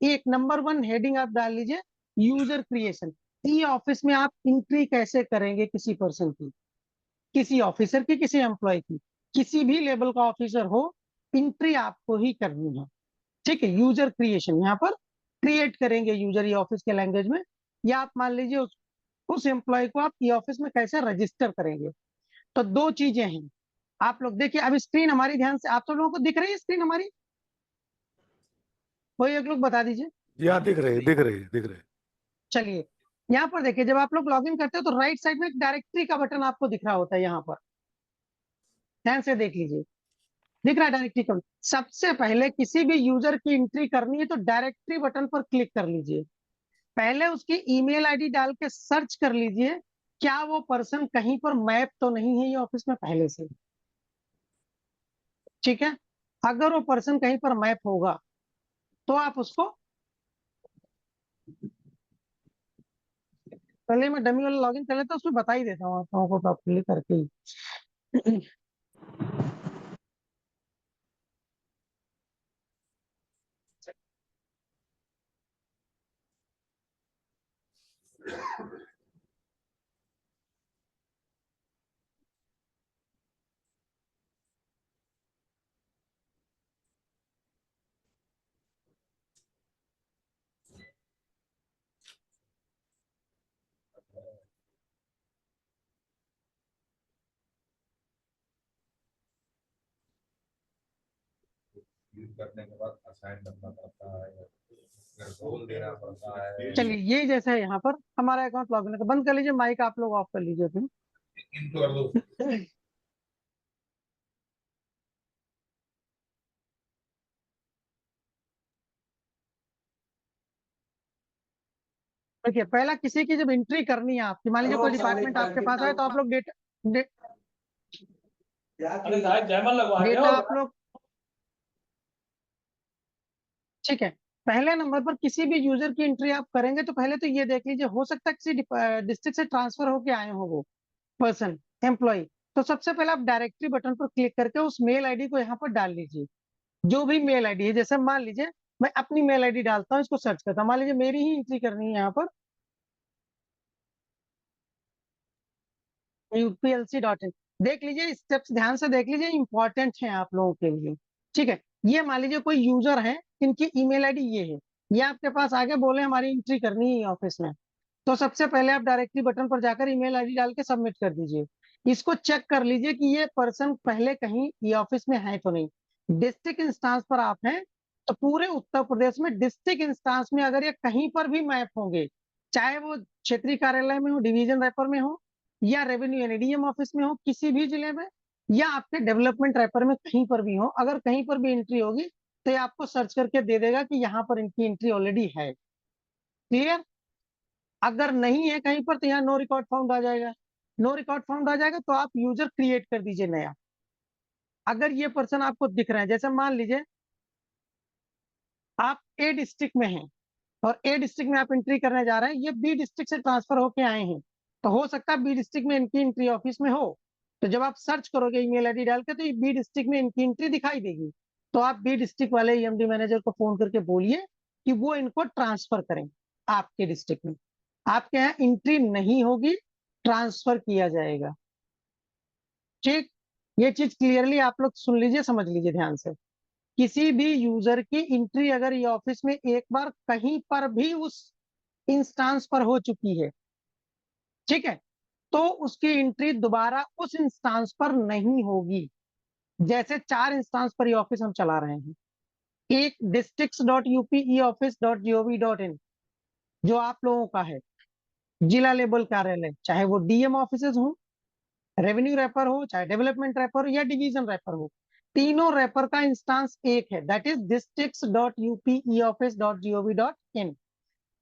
एक number 1 heading आप डाल लीजिए यूजर क्रिएशन। ई ऑफिस में आप एंट्री कैसे करेंगे किसी पर्सन की, किसी ऑफिसर की, किसी एम्प्लॉय की, किसी भी लेवल का ऑफिसर हो, एंट्री आपको ही करनी है। ठीक है, यूजर क्रिएशन यहाँ पर क्रिएट करेंगे यूजर ई ऑफिस के लैंग्वेज में, या आप मान लीजिए उस एम्प्लॉय को आप ई ऑफिस में कैसे रजिस्टर करेंगे। तो दो चीजें हैं। आप लोग देखिए, अब स्क्रीन हमारी ध्यान से आप सब लोगों को दिख रही है स्क्रीन हमारी? कोई एक लोग बता दीजिए। यहाँ दिख रहे दिख रहे दिख रहे। चलिए, यहाँ पर देखिए, जब आप लोग लॉगिन करते हो तो राइट साइड में एक डायरेक्टरी का बटन आपको दिख रहा होता है, यहाँ पर ध्यान से देख लीजिए, दिख रहा है डायरेक्टरी का। सबसे पहले किसी भी यूजर की एंट्री करनी है तो डायरेक्टरी बटन पर क्लिक कर लीजिए। पहले उसकी ईमेल आईडी डाल के सर्च कर लीजिए, क्या वो पर्सन कहीं पर मैप तो नहीं है ये ऑफिस में पहले से। ठीक है, अगर वो पर्सन कहीं पर मैप होगा तो आप उसको, पहले मैं डमी वाला लॉगिन कर लेता हूँ, उसमें बता ही देता हूँ आप लोगों को प्रॉपर्ली करके ही। करने के बाद असाइन करना पड़ता है, रोल देना पड़ता है। चलिए, ये जैसा है यहाँ पर हमारा अकाउंट लॉगिन है, बंद कर लीजिए माइक, आप लोग ऑफ कर लीजिए फिर। कर दो। देखिए, पहला किसी की जब एंट्री करनी है आपकी, मान लीजिए कोई डिपार्टमेंट आपके पास आए तो आप लोग डेटा आप लोग, ठीक है, पहले नंबर पर किसी भी यूजर की एंट्री आप करेंगे तो पहले तो ये देख लीजिए, हो सकता है किसी डिस्ट्रिक्ट से ट्रांसफर होके आए हो वो पर्सन, एम्प्लॉय। तो सबसे पहले आप डायरेक्टरी बटन पर क्लिक करके उस मेल आईडी को यहाँ पर डाल लीजिए, जो भी मेल आईडी है। जैसे मान लीजिए मैं अपनी मेल आईडी डालता हूँ, इसको सर्च करता हूँ, मान लीजिए मेरी ही एंट्री करनी है यहाँ पर UPLC.in। देख लीजिए स्टेप्स ध्यान से देख लीजिए, इंपॉर्टेंट है आप लोगों के लिए। ठीक है, ये मान लीजिए कोई यूजर है, इनकी ईमेल आईडी ये है, ये आपके पास आगे बोले हमारी एंट्री करनी है ऑफिस में। तो सबसे पहले आप डायरेक्टली बटन पर जाकर ईमेल आईडी डाल के सबमिट कर दीजिए। इसको चेक कर लीजिए कि ये पर्सन पहले कहीं ये ऑफिस में है तो नहीं। डिस्ट्रिक्ट इंस्टांस पर आप हैं तो पूरे उत्तर प्रदेश में डिस्ट्रिक्ट इंस्टांस में अगर ये कहीं पर भी मैप होंगे, चाहे वो क्षेत्रीय कार्यालय में हो, डिवीजन रैपर में हो, या रेवेन्यू एनडीएम ऑफिस में हो किसी भी जिले में, या आपके डेवलपमेंट रैपर में कहीं पर भी हो, अगर कहीं पर भी एंट्री होगी तो ये आपको सर्च करके दे देगा कि यहाँ पर इनकी एंट्री ऑलरेडी है। क्लियर? अगर नहीं है कहीं पर तो यहाँ नो रिकॉर्ड फाउंड आ जाएगा। नो रिकॉर्ड फाउंड आ जाएगा तो आप यूजर क्रिएट कर दीजिए नया। अगर ये पर्सन आपको दिख रहा है, जैसे मान लीजिए आप ए डिस्ट्रिक्ट में हैं और ए डिस्ट्रिक्ट में आप एंट्री करने जा रहे हैं, ये बी डिस्ट्रिक्ट से ट्रांसफर होके आए हैं, तो हो सकता है बी डिस्ट्रिक्ट में इनकी एंट्री ऑफिस में हो। तो जब आप सर्च करोगे ईमेल आईडी डाल के तो ये बी डिस्ट्रिक्ट में इनकी एंट्री दिखाई देगी। तो आप बी डिस्ट्रिक्ट वाले ईएमडी मैनेजर को फोन करके बोलिए कि वो इनको ट्रांसफर करें आपके डिस्ट्रिक्ट में। आपके यहाँ एंट्री नहीं होगी, ट्रांसफर किया जाएगा। ठीक, ये चीज क्लियरली आप लोग सुन लीजिए, समझ लीजिए ध्यान से। किसी भी यूजर की एंट्री अगर ये ऑफिस में एक बार कहीं पर भी उस इंस्टांस पर हो चुकी है, ठीक है, तो उसकी एंट्री दोबारा उस इंस्टांस पर नहीं होगी। जैसे 4 इंस्टांस पर ये ऑफिस हम चला रहे हैं। एक districts.upe-office.gov.in जो आप लोगों का है, जिला लेवल कार्यालय, चाहे वो डीएम ऑफिसेज हो, रेवेन्यू रैपर हो, चाहे डेवलपमेंट रैपर हो या डिवीजन रैपर हो, तीनों रैपर का इंस्टांस एक है, दैट इज districts.upe-office.gov.in।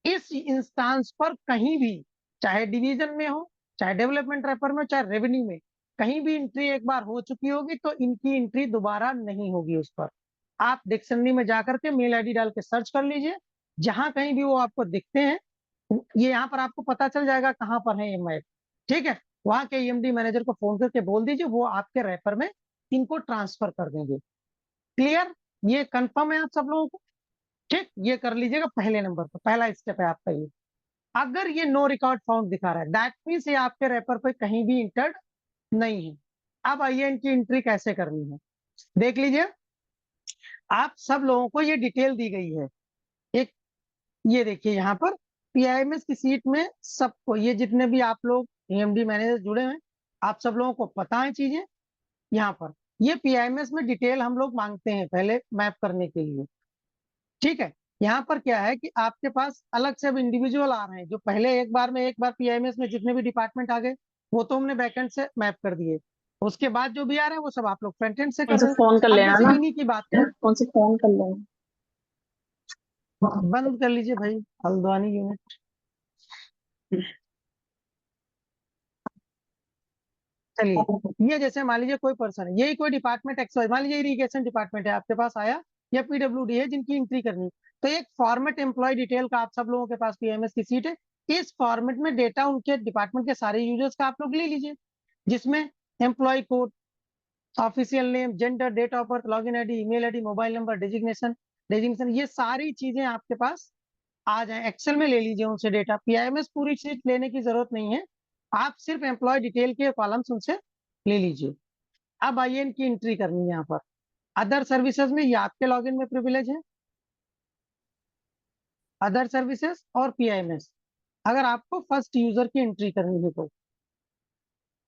इस इंस्टांस पर कहीं भी, चाहे डिवीजन में हो, चाहे डेवलपमेंट रेफर में, चाहे रेवेन्यू में, कहीं भी एंट्री एक बार हो चुकी होगी तो इनकी एंट्री दोबारा नहीं होगी उस पर। आप डिक्शनरी में जाकर के मेल आईडी डाल के सर्च कर लीजिए, जहां कहीं भी वो आपको दिखते हैं, ये यहाँ पर आपको पता चल जाएगा कहाँ पर है ये मैप। ठीक है, वहां के ईएमडी मैनेजर को फोन करके बोल दीजिए, वो आपके रेफर में इनको ट्रांसफर कर देंगे। क्लियर? ये कंफर्म है आप सब लोगों को? ठीक, ये कर लीजिएगा पहले नंबर पर, पहला स्टेप है आपका ये। अगर ये नो रिकॉर्ड फाउंड दिखा रहा है, दैट मीन्स ये आपके रेपर पे कहीं भी इंटर्ड नहीं है। अब आइए इनकी एंट्री कैसे करनी है, देख लीजिए। आप सब लोगों को ये डिटेल दी गई है। एक ये देखिए यहाँ पर पीआईएमएस की सीट में सबको, ये जितने भी आप लोग एएमडी मैनेजर जुड़े हैं, आप सब लोगों को पता है चीजें। यहाँ पर ये पीआईएमएस में डिटेल हम लोग मांगते हैं पहले मैप करने के लिए, ठीक है। यहाँ पर क्या है कि आपके पास अलग से अब इंडिविजुअल आ रहे हैं, जो पहले एक बार पीआईएमएस में जितने भी डिपार्टमेंट आ गए वो तो हमने बैकएंड से मैप कर दिए। उसके बाद जो भी आ रहे हैं वो सब आप लोग फ्रंट एंड से कर उनसे रहे हैं। फोन कर अब लेना जैसे ना, इन्हीं की बात करें, उनसे फोन कर लेना। बंद कर लीजिए भाई हल्द्वानी यूनिट। चलिए, ये जैसे मान लीजिए कोई पर्सन है, यही कोई डिपार्टमेंट एक्स वाई, मान लीजिए इरिगेशन डिपार्टमेंट है आपके पास आया, या पीडब्ल्यूडी है जिनकी एंट्री करनी, तो एक फॉर्मेट एम्प्लॉय डिटेल का आप सब लोगों के पास पीएमएस की सीट है। इस फॉर्मेट में डेटा उनके डिपार्टमेंट के सारे यूजर्स का आप लोग ले लीजिए, जिसमें employee code, official name, gender, date of birth, login ID, email ID, mobile number, designation designation ये सारी चीजें आपके पास आ जाए। एक्सेल में ले लीजिए उनसे डेटा, पीआईएमएस पूरी चीज लेने की जरूरत नहीं है, आप सिर्फ एम्प्लॉय डिटेल के कॉलम्स उनसे ले लीजिए। अब आइए इनकी एंट्री करनी है यहाँ पर। अदर सर्विसेज में ये आपके लॉगिन में प्रिविलेज है, अदर सर्विसेज और पीआईएमएस। अगर आपको फर्स्ट यूजर की एंट्री करनी है तो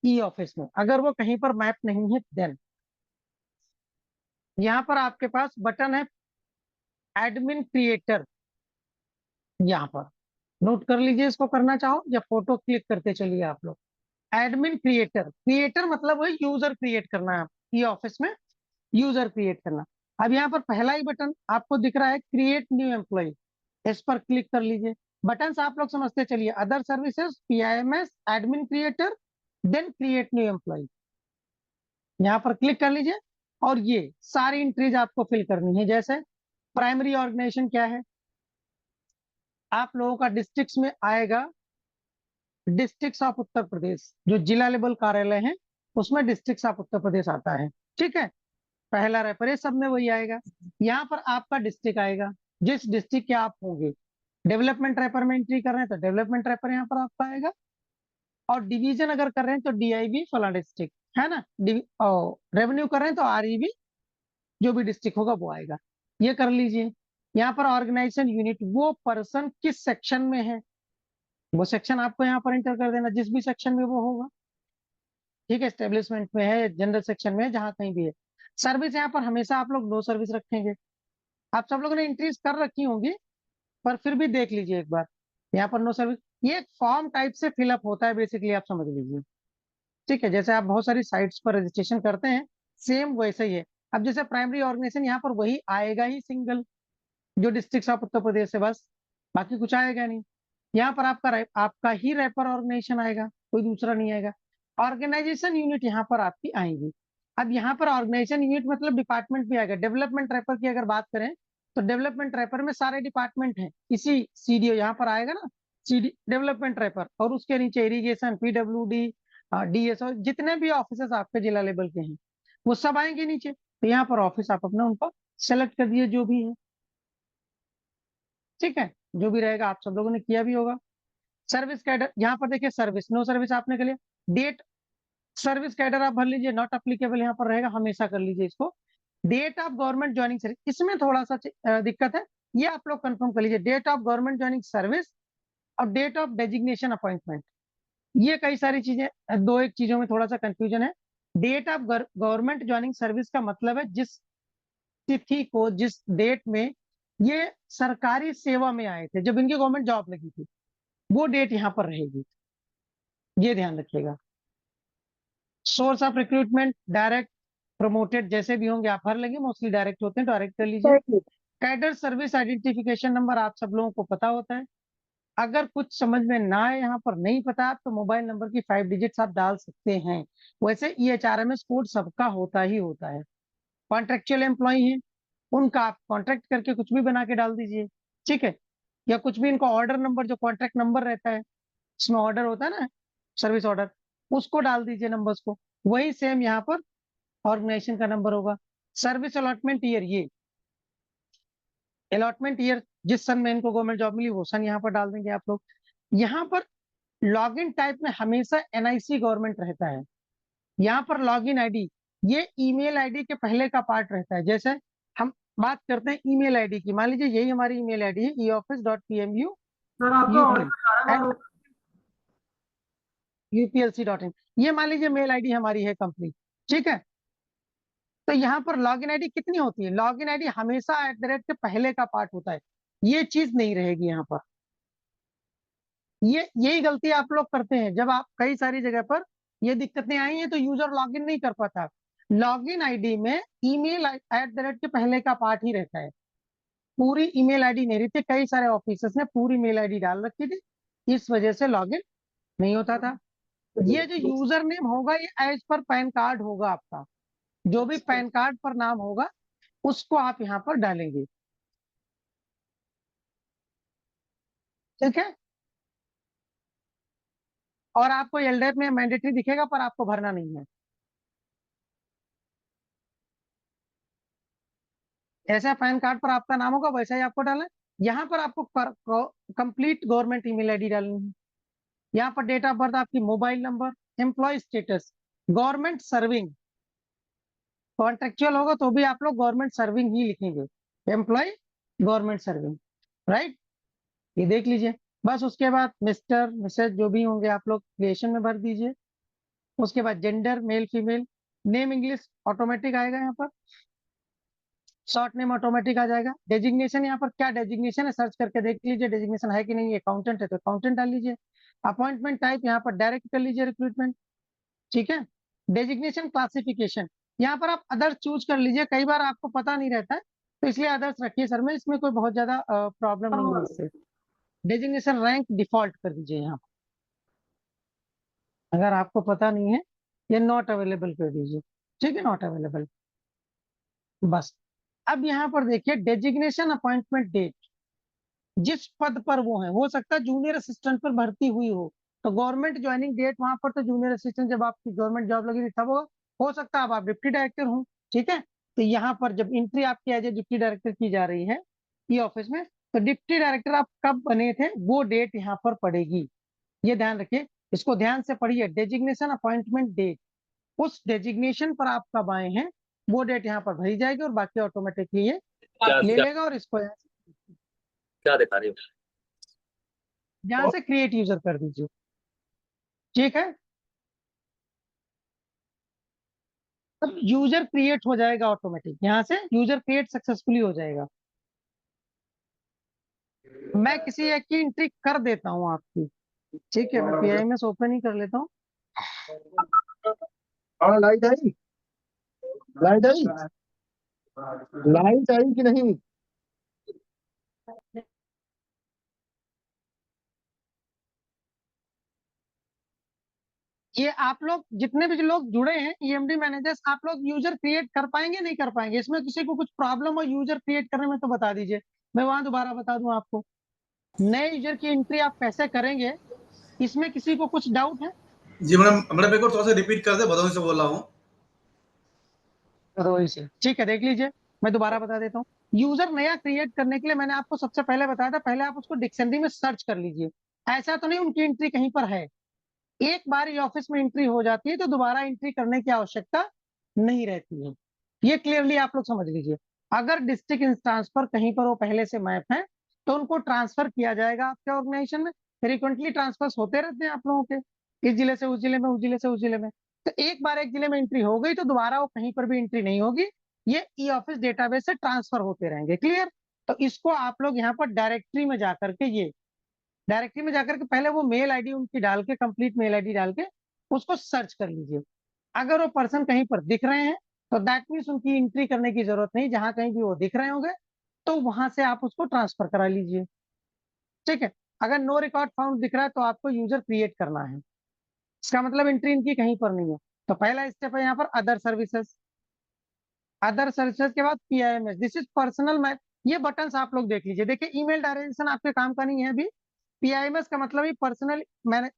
ई ऑफिस में, अगर वो कहीं पर मैप नहीं है देन यहाँ पर आपके पास बटन है एडमिन क्रिएटर, यहाँ पर नोट कर लीजिए, इसको करना चाहो या फोटो क्लिक करते चलिए आप लोग। एडमिन क्रिएटर, क्रिएटर मतलब वही यूजर क्रिएट करना है, ई ऑफिस में यूजर क्रिएट करना। अब यहाँ पर पहला ही बटन आपको दिख रहा है क्रिएट न्यू एम्प्लॉय, इस पर क्लिक कर लीजिए। बटन आप लोग समझते चलिए, other services, PIMS, admin creator, then create new employee, यहाँ पर क्लिक कर लीजिए। और ये सारी एंट्रीज आपको फिल करनी है। जैसे प्राइमरी ऑर्गेनाइजेशन क्या है, आप लोगों का डिस्ट्रिक्ट्स में आएगा डिस्ट्रिक्ट्स ऑफ उत्तर प्रदेश, जो जिला लेवल कार्यालय है उसमें डिस्ट्रिक्ट्स ऑफ उत्तर प्रदेश आता है, ठीक है। पहला रेफर ये सब में वही आएगा। यहाँ पर आपका डिस्ट्रिक्ट आएगा, जिस डिस्ट्रिक्ट के आप होंगे। डेवलपमेंट रेफर में एंट्री कर रहे हैं तो डेवलपमेंट रेफर यहाँ पर आपका आएगा, और डिवीजन अगर कर रहे हैं तो डीआईबी फला डिस्ट्रिक्ट है ना, रेवेन्यू कर रहे हैं तो आरईबी, जो भी डिस्ट्रिक्ट होगा वो आएगा। ये कर लीजिए। यहाँ पर ऑर्गेनाइजेशन यूनिट, वो पर्सन किस सेक्शन में है वो सेक्शन आपको यहाँ पर एंटर कर देना, जिस भी सेक्शन में वो होगा, ठीक है। एस्टेब्लिशमेंट में है, जनरल सेक्शन में है, जहां कहीं भी है। सर्विस यहाँ पर हमेशा आप लोग नो सर्विस रखेंगे। आप सब लोगों ने एंट्रीज कर रखी होंगी, पर फिर भी देख लीजिए एक बार, यहाँ पर नो सर्विस। ये एक फॉर्म टाइप से फिलअप होता है बेसिकली, आप समझ लीजिए, ठीक है। जैसे आप बहुत सारी साइट्स पर रजिस्ट्रेशन करते हैं, सेम वैसे ही है। अब जैसे प्राइमरी ऑर्गेनाइजेशन यहाँ पर वही आएगा ही, सिंगल, जो डिस्ट्रिक्ट ऑफ उत्तर प्रदेश है, बस बाकी कुछ आएगा नहीं। यहाँ पर आपका ही रेपर ऑर्गेनाइजेशन आएगा, कोई दूसरा नहीं आएगा। ऑर्गेनाइजेशन यूनिट यहाँ पर आपकी आएंगी। अब यहाँ पर ऑर्गेनाइजेशन यूनिट मतलब डिपार्टमेंट भी आएगा। डेवलपमेंट रेपर की अगर बात करें तो डेवलपमेंट रेपर में सारे डिपार्टमेंट हैं, इसी सीडीओ यहाँ पर आएगा ना, सीडी डेवलपमेंट रेपर, और उसके नीचे इरिगेशन, पीडब्ल्यूडी, डीएसओ, जितने भी ऑफिसर्स आपके जिला लेवल के हैं वो सब आएंगे नीचे। तो यहाँ पर ऑफिस आप अपना उनको सेलेक्ट कर दिए जो भी है, ठीक है। जो भी रहेगा आप सब लोगों ने किया भी होगा। सर्विस कैडर, यहाँ पर देखिए सर्विस, नो सर्विस आपने कर लिया। डेट, सर्विस कैडर आप भर लीजिए, नॉट अप्लीकेबल यहाँ पर रहेगा, हमेशा कर लीजिए इसको। Date of government joining service, इसमें थोड़ा सा दिक्कत है, ये आप लोग कंफर्म कर लीजिए। Date of government joining service और डेट ऑफ डेजिग्नेशन अपॉइंटमेंट, ये कई सारी चीजें, दो एक चीजों में थोड़ा सा कंफ्यूजन है। Date of government joining service का मतलब है जिस तिथि को, जिस डेट में ये सरकारी सेवा में आए थे, जब इनकी गवर्नमेंट जॉब लगी थी, वो डेट यहाँ पर रहेगी, ये ध्यान रखिएगा। Source of recruitment direct, promoted, जैसे भी होंगे आप भर लेंगे, मोस्टली डायरेक्ट होते हैं, डायरेक्ट कर लीजिए। कैडर सर्विस आइडेंटिफिकेशन नंबर आप सब लोगों को पता होता है। अगर कुछ समझ में ना आए, यहाँ पर नहीं पता आप, तो मोबाइल नंबर की 5 डिजिट्स आप डाल सकते हैं। वैसे EHRMS कोड सबका होता ही होता है। कॉन्ट्रेक्चुअल एम्प्लॉय है, उनका आप कॉन्ट्रैक्ट करके कुछ भी बना के डाल दीजिए, ठीक है। या कुछ भी इनका ऑर्डर नंबर, जो कॉन्ट्रैक्ट नंबर रहता है, इसमें ऑर्डर होता है ना, सर्विस ऑर्डर, उसको डाल दीजिए नंबर्स को। वही सेम यहाँ पर ऑर्गेनाइजेशन का नंबर होगा। सर्विस अलॉटमेंट ईयर, ये अलॉटमेंट ईयर, जिस सन में इनको गवर्नमेंट जॉब मिली वो सन यहाँ पर डाल देंगे आप लोग। यहाँ पर लॉगिन टाइप में हमेशा एनआईसी गवर्नमेंट रहता है। यहाँ पर लॉगिन आईडी, ये ईमेल आईडी के पहले का पार्ट रहता है। जैसे हम बात करते हैं ईमेल आईडी की, मान लीजिए यही हमारी ईमेल आईडी है eoffice.pmu सर आपका ऑडियो जा रहा है uplc.in, ये मान लीजिए मेल आईडी हमारी है कंपनी, ठीक है। तो यहाँ पर लॉगिन आईडी कितनी होती है? लॉगिन आईडी हमेशा @ के पहले का पार्ट होता है, ये चीज नहीं रहेगी यहाँ पर। यही गलती आप लोग करते हैं, जब आप कई सारी जगह पर ये दिक्कतें आई हैं तो यूजर लॉगिन नहीं कर पाता। लॉगिन आईडी में ईमेल @ के पहले का पार्ट ही रहता है, पूरी ईमेल आईडी नहीं रहती। कई सारे ऑफिसर्स ने पूरी मेल आईडी डाल रखी थी, इस वजह से लॉगिन नहीं होता था। ये जो यूजर नेम होगा ये एज पर पैन कार्ड होगा आपका, जो भी पैन कार्ड पर नाम होगा उसको आप यहाँ पर डालेंगे, ठीक है। और आपको एलडीएफ में मैंडेटरी दिखेगा पर आपको भरना नहीं है। ऐसा पैन कार्ड पर आपका नाम होगा वैसा ही आपको डालना है। यहाँ पर आपको कंप्लीट गवर्नमेंट ईमेल आईडी डालनी है। यहाँ पर डेट ऑफ बर्थ, आपकी mobile number, employee status, government serving, contractual होगा तो भी आप लोग गवर्नमेंट सर्विंग ही लिखेंगे, एम्प्लॉय गवर्नमेंट सर्विंग, राइट। ये देख लीजिए। बस उसके बाद मिस्टर मिसेज जो भी होंगे आप लोग क्रिएशन में भर दीजिए। उसके बाद gender male female, name English automatic आएगा, यहाँ पर शॉर्ट नेम ऑटोमेटिक आ जाएगा। डेजिग्नेशन यहाँ पर क्या डेजिग्नेशन है सर्च करके देख लीजिए, डेजिग्नेशन है कि नहीं। अकाउंटेंट है तो अकाउंटेंट डाल लीजिए। अपॉइंटमेंट टाइप यहाँ पर डायरेक्ट कर लीजिए रिक्रूटमेंट, ठीक है। डेजिग्नेशन क्लासिफिकेशन यहाँ पर आप अदर्स चूज कर लीजिए, कई बार आपको पता नहीं रहता है तो इसलिए अदर्स रखिए सर में, इसमें कोई बहुत ज्यादा प्रॉब्लम नहीं है इससे। डेजिग्नेशन रैंक डिफॉल्ट कर दीजिए यहाँ पर, अगर आपको पता नहीं है ये नॉट अवेलेबल कर दीजिए, ठीक है, नॉट अवेलेबल। बस अब यहाँ पर देखिए डेजिग्नेशन अपॉइंटमेंट डेट, जिस पद पर वो है, हो सकता है जूनियर असिस्टेंट पर भर्ती हुई हो तो गवर्नमेंट ज्वाइनिंग डेट वहां पर तो जूनियर असिस्टेंट जब आपकी गवर्नमेंट जॉब लगी थी तब होगा। हो सकता है अब आप डिप्टी डायरेक्टर हो, ठीक है। तो यहाँ पर जब एंट्री आपकी एज ए डिप्टी डायरेक्टर की जा रही है ई ऑफिस में, तो डिप्टी डायरेक्टर आप कब बने थे वो डेट यहाँ पर पड़ेगी, ये ध्यान रखिए। इसको ध्यान से पढ़िए, डेजिग्नेशन अपॉइंटमेंट डेट, उस डेजिग्नेशन पर आप कब आए हैं वो डेट यहाँ पर भरी जाएगी और बाकी ऑटोमेटिकली ये ले लेगा। और इसको क्या दिखा रही हो? यहाँ से क्रिएट यूजर कर दीजिए, ठीक है। अब यूजर क्रिएट हो जाएगा ऑटोमेटिक, यहाँ से यूजर क्रिएट सक्सेसफुली हो जाएगा। मैं किसी एक की एंट्री कर देता हूँ आपकी, ठीक है। मैं पीआईएमएस ओपन ही कर लेता हूँ। हाँ लाइट आई, लाइट आई, लाइट आई कि नहीं? ये आप लोग जितने भी लोग जुड़े हैं ईएमडी मैनेजर्स, आप लोग यूजर क्रिएट कर पाएंगे नहीं कर पाएंगे? इसमें किसी को कुछ प्रॉब्लम हो यूजर क्रिएट करने में तो बता दीजिए, मैं वहां दोबारा बता दूं आपको। नए यूजर की एंट्री आप कैसे करेंगे, इसमें किसी को कुछ डाउट है? जी मैडम एक और थोड़ा सा रिपीट कर दे, भदोही से बोल रहा हूँ। भदोही से, ठीक है, देख लीजिए मैं दोबारा बता देता हूँ। यूजर नया क्रिएट करने के लिए मैंने आपको सबसे पहले बताया था, पहले आप उसको डिक्शनरी में सर्च कर लीजिए। ऐसा तो नहीं उनकी एंट्री कहीं पर है, एक बार ये ऑफिस में एंट्री हो जाती है तो दोबारा एंट्री करने की आवश्यकता नहीं रहती है, ये क्लियरली आप लोग समझ लीजिए। अगर डिस्ट्रिक्ट इंस्टांस पर कहीं पर वो पहले से मैप है तो उनको ट्रांसफर किया जाएगा आपके ऑर्गेनाइजेशन में। फ्रीक्वेंटली ट्रांसफर होते रहते हैं आप लोगों के, इस जिले से उस जिले में, उस जिले से उस जिले में। तो एक बार एक जिले में एंट्री हो गई तो दोबारा वो कहीं पर भी एंट्री नहीं होगी, ये ई ऑफिस डेटाबेस से ट्रांसफर होते रहेंगे, क्लियर। तो इसको आप लोग यहाँ पर डायरेक्टरी में जाकर के, ये डायरेक्टरी में जाकर के पहले वो मेल आईडी उनकी डाल के, कंप्लीट मेल आईडी डाल के उसको सर्च कर लीजिए। अगर वो पर्सन कहीं पर दिख रहे हैं तो दैट मीन्स उनकी एंट्री करने की जरूरत नहीं, जहां कहीं भी वो दिख रहे होंगे तो वहां से आप उसको ट्रांसफर करा लीजिए, ठीक है। अगर नो रिकॉर्ड फाउंड दिख रहा है तो आपको यूजर क्रिएट करना है, इसका मतलब एंट्री इनकी कहीं पर नहीं है। तो पहला स्टेप है यहाँ पर अदर सर्विसेज, अदर सर्विसेज के बाद PIMS, this is personal map. ये बटन्स आप लोग देख लीजिए, देखिए ईमेल डायरेक्शन आपके काम का नहीं है अभी। पीआईएमएस का मतलब ही पर्सनल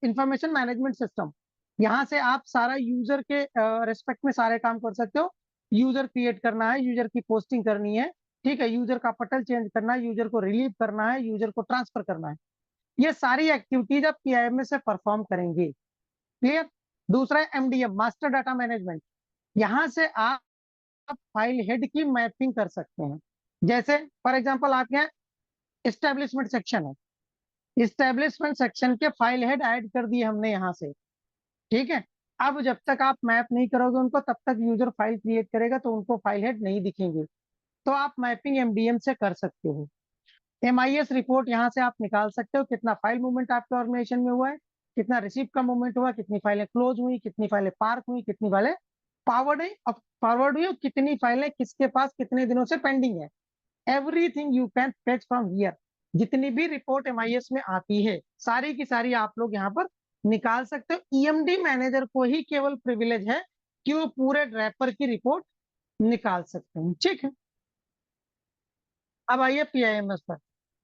इंफॉर्मेशन मैनेजमेंट सिस्टम, यहाँ से आप सारा यूजर के रेस्पेक्ट में सारे काम कर सकते हो। यूजर क्रिएट करना है, यूजर की पोस्टिंग करनी है, ठीक है, यूजर का पटल चेंज करना है, यूजर को रिलीव करना है, यूजर को ट्रांसफर करना है, ये सारी एक्टिविटीज आप पीआईएमएस से परफॉर्म करेंगे। क्लियर। दूसरा है एमडीएम, मास्टर डाटा मैनेजमेंट। यहाँ से आप फाइल हेड की मैपिंग कर सकते हैं। जैसे फॉर एग्जांपल आपके यहाँ एस्टेब्लिशमेंट सेक्शन है, इस्टेब्लिशमेंट सेक्शन के फाइल हेड ऐड कर दिए हमने यहाँ से। ठीक है, अब जब तक आप मैप नहीं करोगे उनको, तब तक यूजर फाइल क्रिएट करेगा तो उनको फाइल हेड नहीं दिखेंगे। तो आप मैपिंग एमडीएम से कर सकते हो। एमआईएस रिपोर्ट यहाँ से आप निकाल सकते हो, कितना फाइल मूवमेंट आपके ऑर्गेनाइजेशन में हुआ है, कितना रिसीव का मूवमेंट हुआ, कितनी फाइलें क्लोज हुई, कितनी फाइलें पार्क हुई, कितनी फाइलें फॉरवर्ड हुई, और कितनी फाइलें किसके पास कितने दिनों से पेंडिंग है। Everything you can fetch from here. जितनी भी रिपोर्ट एमआईएस में आती है सारी की सारी आप लोग यहाँ पर निकाल सकते हो। ईएमडी मैनेजर को ही केवल प्रिविलेज है कि वो पूरे ड्रैपर की रिपोर्ट निकाल सकते हैं। ठीक है, अब आइए पीआईएमएस पर।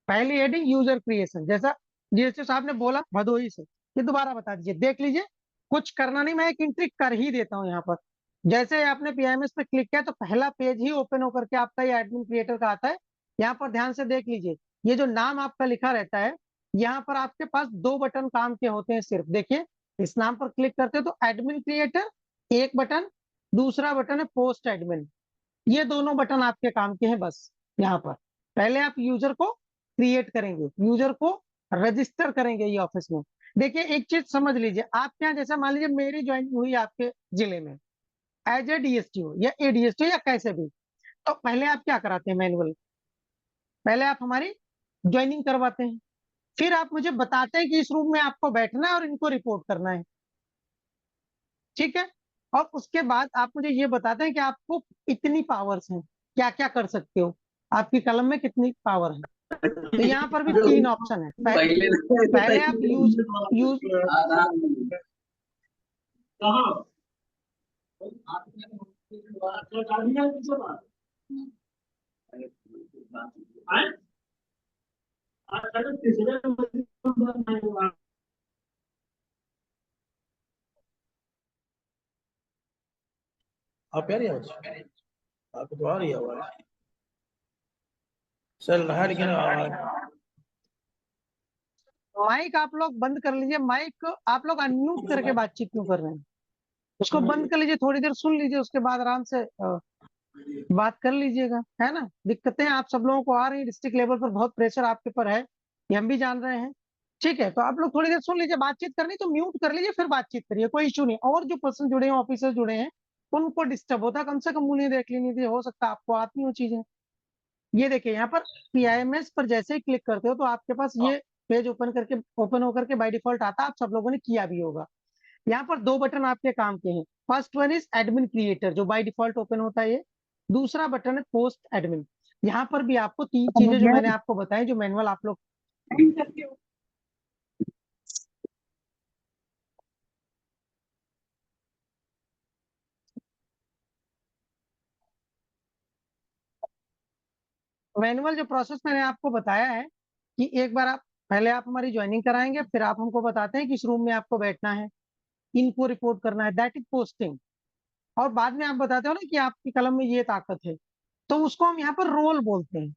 पहली हेडिंग यूजर क्रिएशन, जैसा डीएसओ साहब ने बोला भदोही से, ये दोबारा बता दीजिए, देख लीजिए, कुछ करना नहीं, मैं एक एंट्री कर ही देता हूँ यहाँ पर। जैसे आपने पीआईएमएस पे क्लिक किया तो पहला पेज ही ओपन होकर के आपका ये एडमिन क्रिएटर का आता है। यहाँ पर ध्यान से देख लीजिए, ये जो नाम आपका लिखा रहता है, यहाँ पर आपके पास 2 बटन काम के होते हैं सिर्फ। देखिए, इस नाम पर क्लिक करते हो तो एडमिन क्रिएटर एक बटन, दूसरा बटन है पोस्ट एडमिन। ये दोनों बटन आपके काम के हैं बस। यहाँ पर पहले आप यूजर को क्रिएट करेंगे, यूजर को रजिस्टर करेंगे ये ऑफिस में। देखिए एक चीज समझ लीजिए, आपके यहाँ जैसा मान लीजिए मेरी ज्वाइनिंग हुई आपके जिले में एज ए डीएसटी या एडीएसटी या कैसे भी, तो पहले आप क्या कराते हैं मैनुअल, पहले आप हमारी ज्वाइनिंग करवाते हैं, फिर आप मुझे बताते हैं कि इस रूम में आपको बैठना है और इनको रिपोर्ट करना है। ठीक है, और उसके बाद आप मुझे ये बताते हैं कि आपको इतनी पावर्स हैं, क्या क्या कर सकते हो, आपकी कलम में कितनी पावर है। तो यहाँ पर भी 3 ऑप्शन है। पहले आप यूज आप यार आवाज आपको तो आ रही है आवाज, चल रहा है लेकिन माइक आप लोग बंद कर लीजिए, माइक आप लोग अनम्यूट करके बातचीत क्यों कर रहे हैं, उसको बंद कर लीजिए, थोड़ी देर सुन लीजिए, उसके बाद आराम से बात कर लीजिएगा, है ना। दिक्कतें आप सब लोगों को आ रही है, डिस्ट्रिक्ट लेवल पर बहुत प्रेशर आपके ऊपर है, ये हम भी जान रहे हैं। ठीक है, तो आप लोग थोड़ी देर सुन लीजिए, बातचीत करनी तो म्यूट कर लीजिए फिर बातचीत करिए, कोई इशू नहीं। और जो पर्सन जुड़े हैं, ऑफिसर जुड़े हैं, उनको डिस्टर्ब होता है, कम से कम उन्हें देख लेनी थी, हो सकता है आपको आती हो चीजें। ये देखिए यहाँ पर पीआईएमएस पर जैसे ही क्लिक करते हो तो आपके पास ये पेज ओपन होकर के बाय डिफॉल्ट आता है, आप सब लोगों ने किया भी होगा। यहाँ पर 2 बटन आपके काम के हैं। First one is admin creator, जो बाय डिफॉल्ट ओपन होता है ये। दूसरा बटन है पोस्ट एडमिन। यहाँ पर भी आपको 3 चीजें जो मैंने आपको बताई, जो मैनुअल आप लोग मैनुअल जो प्रोसेस मैंने आपको बताया है कि एक बार आप पहले आप हमारी ज्वाइनिंग कराएंगे, फिर आप हमको बताते हैं कि इस रूम में आपको बैठना है, इनको रिपोर्ट करना है, दैट इज पोस्टिंग। और बाद में आप बताते हो ना कि आपकी कलम में ये ताकत है, तो उसको हम यहाँ पर रोल बोलते हैं।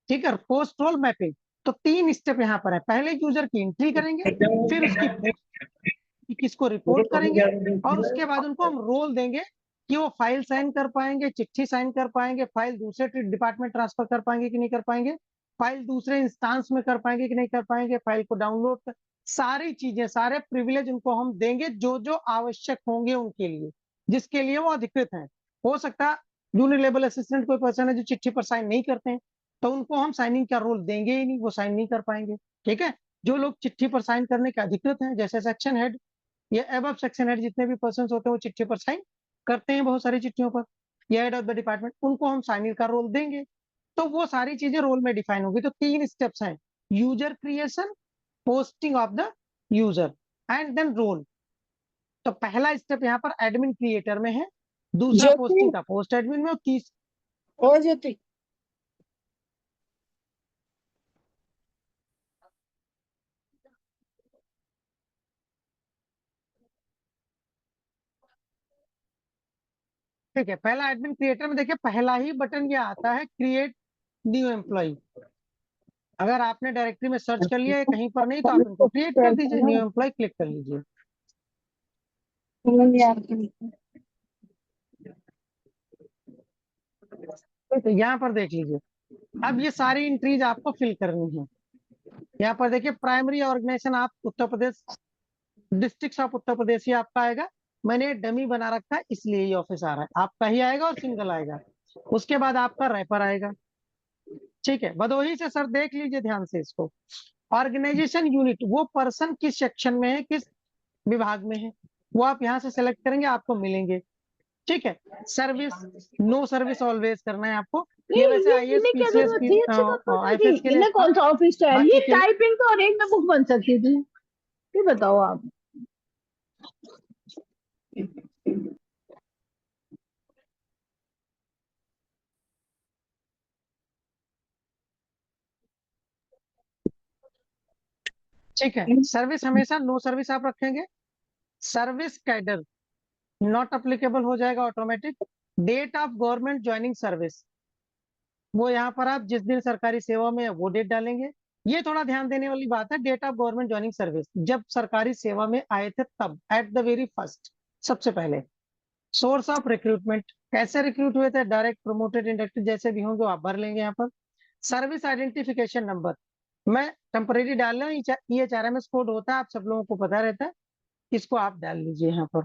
ठीक है, पोस्ट रोल मैपिंग। तो 3 स्टेप यहाँ पर है, पहले यूजर की एंट्री करेंगे, फिर उसकी किसको रिपोर्ट करेंगे, और उसके बाद उनको हम रोल देंगे कि वो फाइल साइन कर पाएंगे, चिट्ठी साइन कर पाएंगे, फाइल दूसरे डिपार्टमेंट ट्रांसफर कर पाएंगे कि नहीं कर पाएंगे, फाइल दूसरे इंस्टांस में कर पाएंगे कि नहीं कर पाएंगे, फाइल को डाउनलोड कर, सारी चीजें, सारे प्रिविलेज उनको हम देंगे जो जो आवश्यक होंगे उनके लिए, जिसके लिए वो अधिकृत हैं। हो सकता है जूनियर लेवल असिस्टेंट कोई पर्सन है जो चिट्ठी पर साइन नहीं करते हैं, तो उनको हम साइनिंग का रोल देंगे ही नहीं, वो साइन नहीं कर पाएंगे। ठीक है, जो लोग चिट्ठी पर साइन करने के अधिकृत हैं, जैसे सेक्शन हेड या एबव सेक्शन हेड, जितने भी पर्सन होते हैं वो चिट्ठी पर साइन करते हैं बहुत सारी चिट्ठियों पर, या हेड ऑफ द डिपार्टमेंट, उनको हम साइनिंग का रोल देंगे। तो वो सारी चीजें रोल में डिफाइन होगी। तो 3 स्टेप्स हैं, user creation, posting of the user and then role. तो पहला स्टेप यहाँ पर एडमिन क्रिएटर में है, दूसरा पोस्टिंग का पोस्ट एडमिन में, और तीसरा ठीक है, पहला एडमिन क्रिएटर में देखिए पहला ही बटन ये आता है, क्रिएट न्यू एम्प्लॉय। अगर आपने डायरेक्टरी में सर्च कर लिया है कहीं पर नहीं तो आप इनको क्रिएट कर दीजिए, न्यू एम्प्लॉय क्लिक कर लीजिए। तो यहाँ पर देख लीजिए, अब ये सारी एंट्रीज आपको फिल करनी है। यहाँ पर देखिए प्राइमरी ऑर्गेनाइजेशन आप उत्तर प्रदेश, डिस्ट्रिक्ट ऑफ उत्तर प्रदेश ही आपका आएगा। मैंने डमी बना रखा है इसलिए ये ऑफिस आ रहा है, आपका ही आएगा और सिंगल आएगा। उसके बाद आपका रैपर आएगा, ठीक है। भदोही से सर देख लीजिए ध्यान से इसको, ऑर्गेनाइजेशन यूनिट वो पर्सन किस सेक्शन में है, किस विभाग में है, वो आप यहाँ से सेलेक्ट करेंगे, आपको मिलेंगे, ठीक है। सर्विस, नो सर्विस ऑलवेज करना है आपको। ये वैसे आईएएस पीसीएस आईएफएस के लिए इन्हें कौन सा ऑफिस चाहिए? बाकी ये के लिए टाइपिंग तो और एक में बुक बन सकती थी, ये बताओ आप। ठीक है। सर्विस हमेशा नो सर्विस आप रखेंगे। सर्विस कैडर नॉट अप्लीकेबल हो जाएगा automatic. Date of government joining service, वो यहाँ पर आप जिस दिन सरकारी सेवा में है वो डेट डालेंगे। ये थोड़ा ध्यान देने वाली बात है, date of government joining service जब सरकारी सेवा में आए थे तब, एट द वेरी फर्स्ट, सबसे पहले। सोर्स ऑफ रिक्रूटमेंट, कैसे रिक्रूट हुए थे, डायरेक्ट, प्रमोटेड, इंडक्टेड, जैसे भी होंगे आप भर लेंगे यहाँ पर। सर्विस आइडेंटिफिकेशन नंबर मैं टेम्परेरी डाल रहा हूँ, EHRMS कोड होता है, आप सब लोगों को पता रहता है, इसको आप डाल लीजिए यहाँ पर,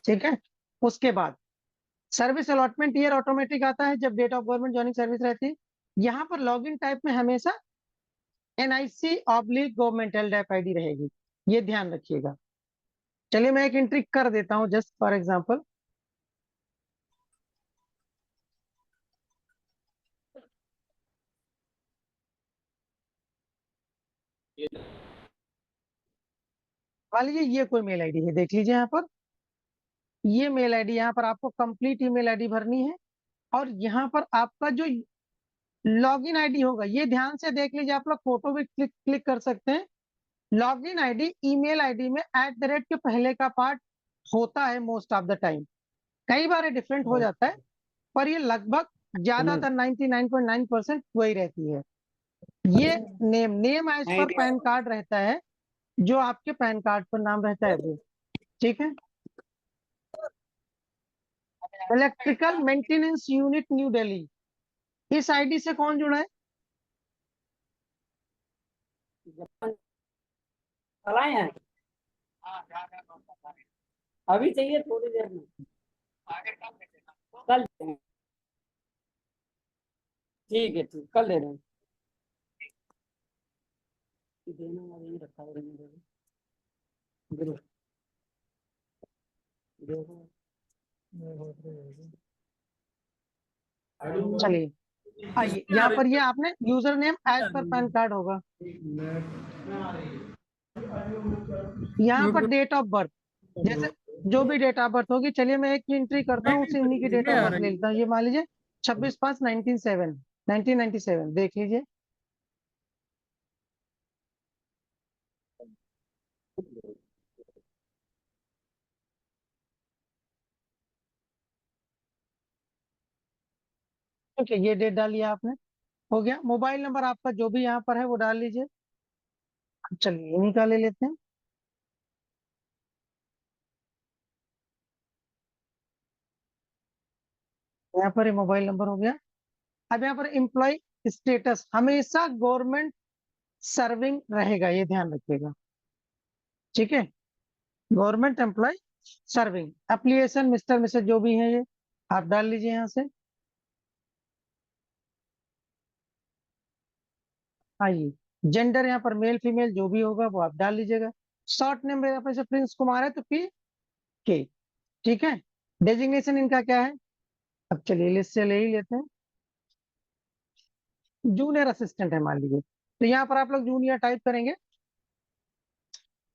ठीक है। उसके बाद सर्विस अलॉटमेंट ईयर ऑटोमेटिक आता है जब date of government joining service रहती है। यहाँ पर लॉगिन टाइप में हमेशा NIC/गवर्नमेंट LDAP रहेगी, ये ध्यान रखिएगा। चलिए मैं एक एंट्री कर देता हूँ जस्ट फॉर एग्जांपल। मान लीजिए ये कोई मेल आईडी है, देख लीजिए यहाँ पर, ये मेल आईडी, यहाँ पर आपको कंप्लीट ईमेल आईडी भरनी है। और यहाँ पर आपका जो लॉगिन आईडी होगा, ये ध्यान से देख लीजिए, आप लोग फोटो भी क्लिक कर सकते हैं। लॉगिन आईडी ईमेल आईडी में @ के पहले का पार्ट होता है मोस्ट ऑफ द टाइम, कई बार डिफरेंट हो जाता है, पर ये लगभग ज्यादातर 99.9% वही रहती है। ये name as per PAN card रहता है, जो आपके पैन कार्ड पर नाम रहता है वो, ठीक है। Electrical maintenance unit new Delhi, इस आईडी से कौन जुड़ा है? चलाए हैं अभी, चाहिए थोड़ी देर में, कल ठीक है, ठीक कल दे रहे हैं। देना वाला ये रखा है, चलिए आइए, यहाँ पर ये आपने user name as per PAN card होगा, यहाँ पर डेट ऑफ बर्थ, जैसे जो भी डेट ऑफ बर्थ होगी। चलिए मैं एक एंट्री करता हूँ, उसे उन्हीं की डेट ऑफ बर्थ ले लेता हूँ। ये मान लीजिए 26/5/1997, देख लीजिए। ठीक है, ये डेट डाल लिया आपने, हो गया। मोबाइल नंबर आपका जो भी यहाँ पर है वो डाल लीजिए। चलिए इन्हीं का ले लेते हैं। यहाँ पर मोबाइल नंबर हो गया। अब यहाँ पर एम्प्लॉय स्टेटस हमेशा गवर्नमेंट सर्विंग रहेगा, ये ध्यान रखिएगा, ठीक है। Government employee serving. Application Mr Mrs जो भी है ये आप डाल लीजिए यहाँ से। आइए, जेंडर यहाँ पर मेल फीमेल जो भी होगा वो आप डाल लीजिएगा। शॉर्ट नेम यहाँ पर प्रिंस कुमार है तो PK, ठीक है। डेजिग्नेशन इनका क्या है, अब चलिए लिस्ट से ले ही लेते हैं। जूनियर असिस्टेंट है मान लीजिए, तो यहाँ पर आप लोग जूनियर टाइप करेंगे,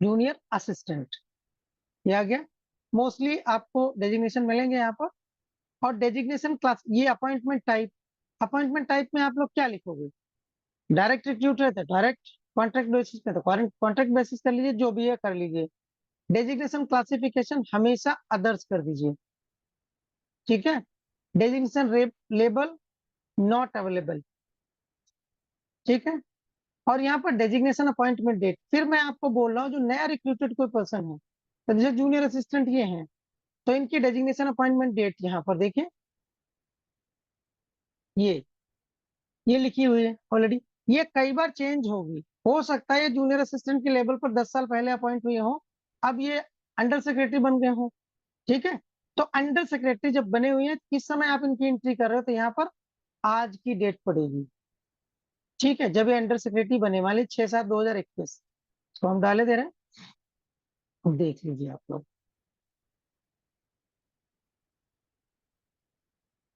जूनियर असिस्टेंट, ये आ गया। मोस्टली आपको डेजिग्नेशन मिलेंगे यहाँ पर। और डेजिग्नेशन क्लास, ये अपॉइंटमेंट टाइप, अपॉइंटमेंट टाइप में आप लोग क्या लिखोगे, डायरेक्ट रिक्रूट रहता है डायरेक्ट, कॉन्ट्रैक्ट बेसिस पे तो कॉन्ट्रैक्ट बेसिस कर लीजिए, जो भी है कर लीजिए। डेजिग्नेशन क्लासिफिकेशन हमेशा अदर्स कर दीजिए, ठीक है। डेजिग्नेशन लेबल नॉट अवेलेबल, ठीक है। और यहाँ पर डेजिग्नेशन अपॉइंटमेंट डेट, फिर मैं आपको बोल रहा हूँ जो नया रिक्रूटेड कोई पर्सन है, तो जैसे जूनियर असिस्टेंट ये हैं, तो इनकी डेजिग्नेशन अपॉइंटमेंट डेट यहाँ पर देखिए, ये लिखी हुई है ऑलरेडी। ये कई बार चेंज होगी, हो सकता है जूनियर असिस्टेंट के लेवल पर 10 साल पहले अपॉइंट हुए हो, अब ये अंडर सेक्रेटरी बन गए हो, ठीक है। तो अंडर सेक्रेटरी जब बने हुए हैं, किस समय आप इनकी एंट्री कर रहे हो, तो यहाँ पर आज की डेट पड़ेगी, ठीक है। जब ये अंडर सेक्रेटरी बने वाले 6/7/2021, तो हम डाले दे रहे हैं, देख लीजिए आप लोग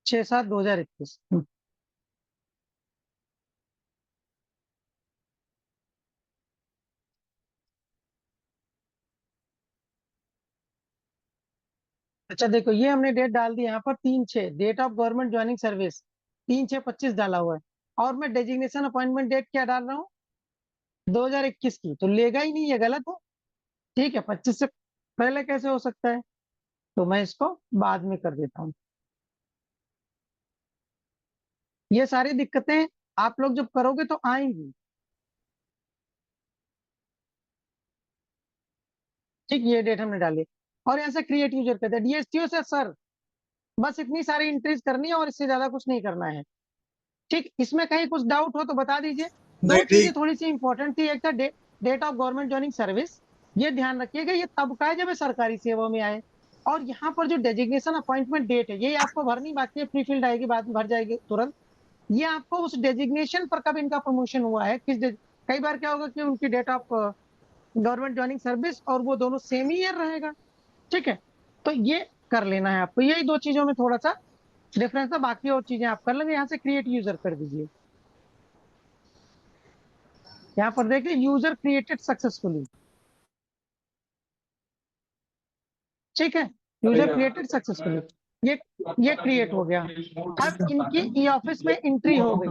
6/7/2021। अच्छा देखो, ये हमने डेट डाल दी यहाँ पर 3/6, date of government joining service 3/6/25 डाला हुआ है, और मैं डेजिग्नेशन अपॉइंटमेंट डेट क्या डाल रहा हूँ, 2021 की, तो लेगा ही नहीं, ये गलत है, ठीक है। 25 से पहले कैसे हो सकता है, तो मैं इसको बाद में कर देता हूँ। ये सारी दिक्कतें आप लोग जब करोगे तो आएंगी, ठीक। ये डेट हमने डाली, और यहाँ से क्रिएट यूजर कहते हैं, डीएसटीओ से सर बस इतनी सारी एंट्रीज करनी है और इससे ज्यादा कुछ नहीं करना है, ठीक। इसमें कहीं कुछ डाउट हो तो बता दीजिए। दो नहीं, चीजें ठीक। थोड़ी सी इंपॉर्टेंट थी, एक था date of government joining service, ये ध्यान रखिएगा, ये तब का है जब ये सरकारी सेवा में आए। और यहाँ पर जो डेजिग्नेशन अपॉइंटमेंट डेट है, ये आपको भरनी बाकी है, प्री फील्ड आएगी, बाद में भर जाएगी तुरंत। ये आपको उस डेजिग्नेशन पर कब इनका प्रमोशन हुआ है, कई बार क्या होगा कि उनकी date of government joining service और वो दोनों सेम ही ईयर रहेगा, ठीक है। तो ये कर लेना है आपको, यही दो चीजों में थोड़ा सा डिफरेंस है, बाकी और चीजें आप कर लेंगे। यहाँ से क्रिएट यूजर कर दीजिए, यहाँ पर देखिए यूजर क्रिएटेड सक्सेसफुली, ठीक है। यूजर क्रिएटेड सक्सेसफुली, ये क्रिएट हो गया। अब इनकी ई ऑफिस में एंट्री हो गई,